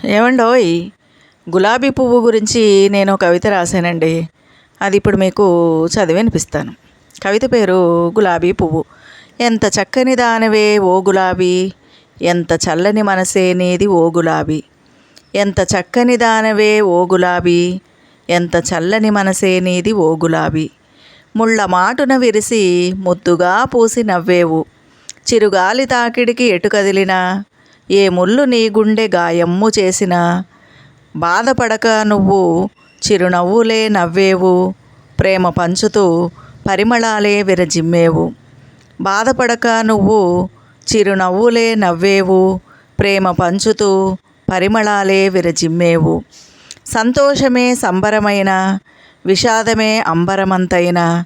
ఏమండోయ్, గులాబీ పువ్వు గురించి నేను కవిత రాశానండి. అది ఇప్పుడు మీకు చదివి వినిపిస్తాను. కవిత పేరు గులాబీ పువ్వు. ఎంత చక్కని దానవే ఓ గులాబీ, ఎంత చల్లని మనసే నీది ఓ గులాబీ. ఎంత చక్కని దానవే ఓ గులాబీ, ఎంత చల్లని మనసే నీది ఓ గులాబీ. ముళ్ళ మాటున విరిసి ముద్దుగా పూసి నవ్వేవు, చిరుగాలి తాకిడికి ఎటు కదిలినా, ఏ ముళ్ళు నీ గుండె గాయమ్ము చేసినా, బాధపడక నువ్వు చిరునవ్వులే నవ్వేవు, ప్రేమ పంచుతూ పరిమళాలే విరజిమ్మేవు. బాధపడక నువ్వు చిరునవ్వులే నవ్వేవు, ప్రేమ పంచుతూ పరిమళాలే విరజిమ్మేవు. సంతోషమే సంబరమైన, విషాదమే అంబరమంతైన,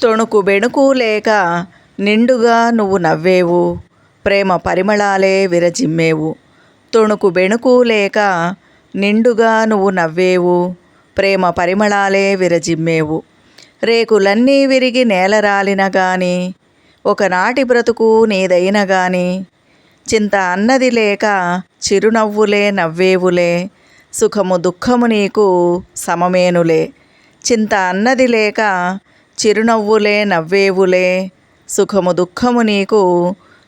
తొణుకు బెణుకు లేక నిండుగా నువ్వు నవ్వేవు, ప్రేమ పరిమళాలే విరజిమ్మేవు. తొణుకు బెణుకు లేక నిండుగా నువ్వు నవ్వేవు, ప్రేమ పరిమళాలే విరజిమ్మేవు. రేకులన్నీ విరిగి నేల రాలిన గాని, ఒకనాటి బ్రతుకు నీదైన గాని, చింత అన్నది లేక చిరునవ్వులే నవ్వేవులే, సుఖము దుఃఖము నీకు సమమేనులే. చింత అన్నది లేక చిరునవ్వులే నవ్వేవులే, సుఖము దుఃఖము నీకు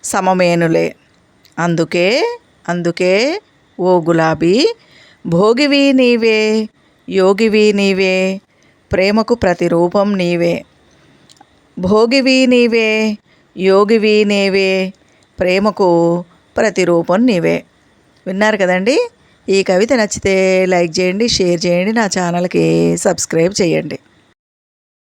సమమేనులే. అందుకే అందుకే ఓ గులాబీ, భోగివి నీవే, యోగివి నీవే, ప్రేమకు ప్రతిరూపం నీవే. భోగివి నీవే, యోగివి నీవే, ప్రేమకు ప్రతిరూపం నీవే. విన్నారు కదండి. ఈ కవిత నచ్చితే లైక్ చేయండి, షేర్ చేయండి, నా ఛానల్కి సబ్స్క్రైబ్ చేయండి.